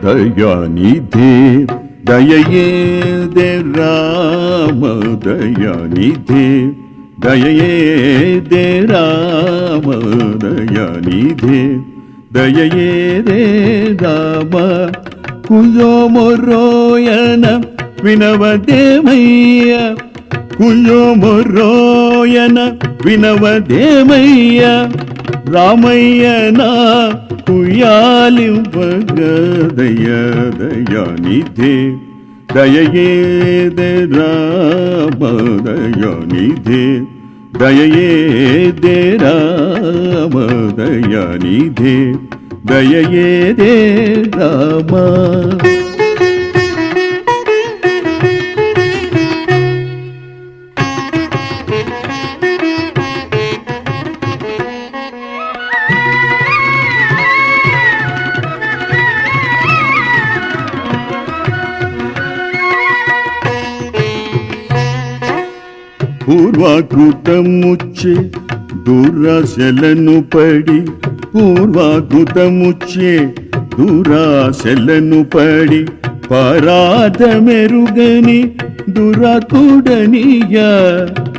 దయానిధే దయయే దే రామ దయానిధే దయయే దే రామ దయానిధే దయయే దే రామ కుయో మొరోయన వినవదేమయ్య కుయో మొరోయన వినవదేమయ్య రామయ్యన కుయాలింపగ దయ దయానిధే దయయే దే రామ దయానిధే దయయే దే రామ దయానిధే దయయే దే రామ పూర్వాకృతముచ్చే దురాశలను పడి పూర్వాకృతముచ్చే దురాశలను పడి పరాధమెరుగని దురాకుడనియ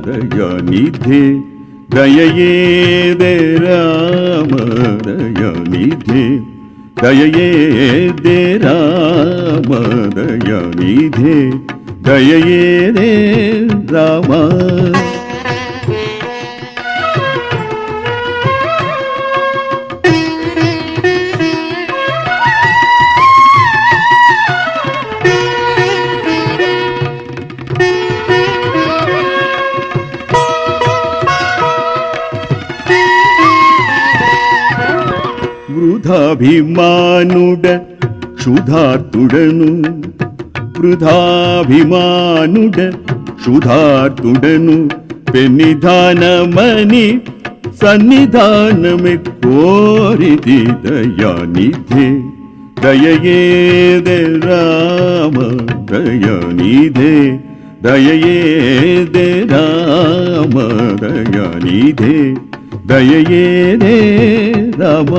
దయానిధే దయయే దే రామ దయానిధే దయయే దే రామ దయానిధే దయయే దే రామ వృధాభిమానుడ క్షుధార్తుడను వృధాభిమానుడ క్షుధార్తుడను పెన్నిధానమని సన్నిధానమే కోరిది దయానిధే దయయే దే రామ దయానిధే దయయే దే రామ దయానిధే దయయే దే రామ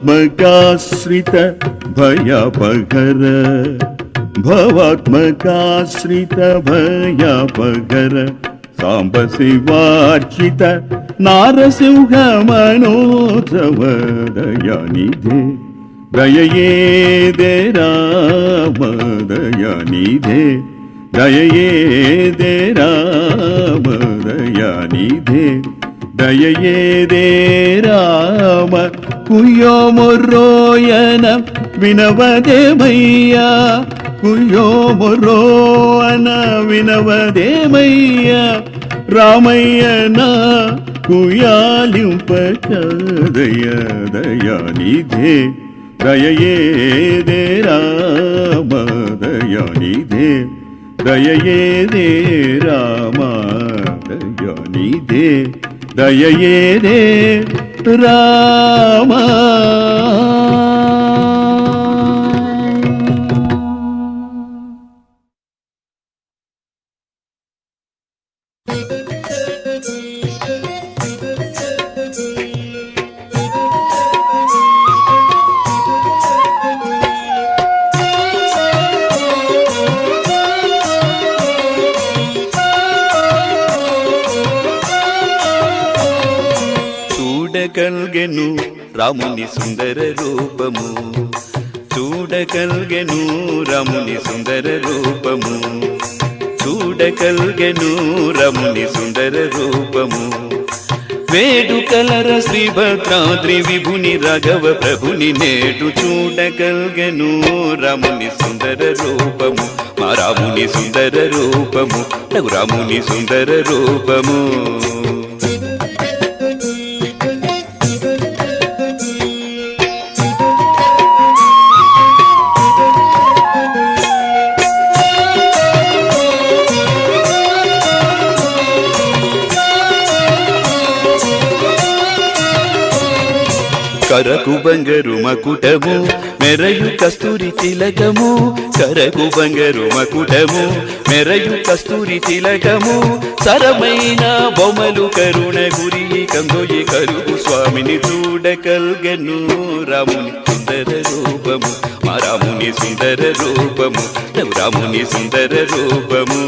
భవాత్మకాశ్రిత భయాపహర భవాత్మకాశ్రిత భయాపహర సాంబ శివార్చిత నారసింహ మనోజవ దయానిధే దయయే దే రామ దయానిధే దయయే దే రామ దయానిధే దయయే దే రామ కుయో మొరోయన వినవదేమయ్య కుయో మొరోయన వినవదేమయ్య రామయ్యన కుయాలింపక దయ దయానిధే దయయే దే రామ దయానిధే దయయే దే రామ దయానిధే దయయే దే రామ చూడగల్గెను రాముని సుందర రూపము చూడగల్గెను రాముని సుందర రూపము చూడగల్గెను రాముని సుందర రూపము వేడుకలర శ్రీభద్రాద్రి విభుని రాఘవ ప్రభుని నేడు చూడగల్గెను రాముని సుందర రూపము మా రాముని సుందర రూపము రఘురాముని సుందర రూపము కరకు బంగారు మకుటము మెరయు కస్తూరి తిలకము కరకు బంగారు మకుటము మెరయు కస్తూరి తిలకము సరమైన బొమ్మలు కరుణ గురి కందోయి కరుగు స్వామిని చూడకల్గను రాముని సుందర రూపము మా రాముని సుందర రూపము రాముని సుందర రూపము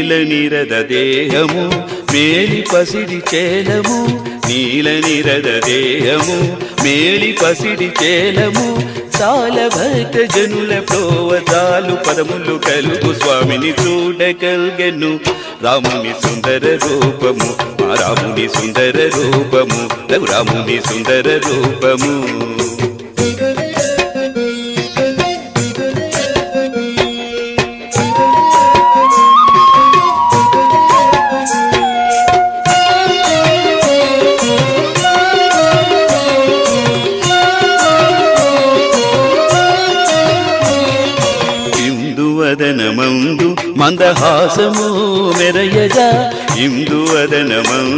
నీలనిరద దేహము మేలి పసిడి చేలము నీలనిరద దేహము మేలి పసిడి చేలము చాలా భక్త జనుల ప్రోవతాలు పదములు కలుగు స్వామిని చూడగల్గెను రాముని సుందర రూపము మా రాముని సుందర రూపము రాముని సుందర రూపము వదనమందు మందహాసము మెరయగా ఇందు వదనమందు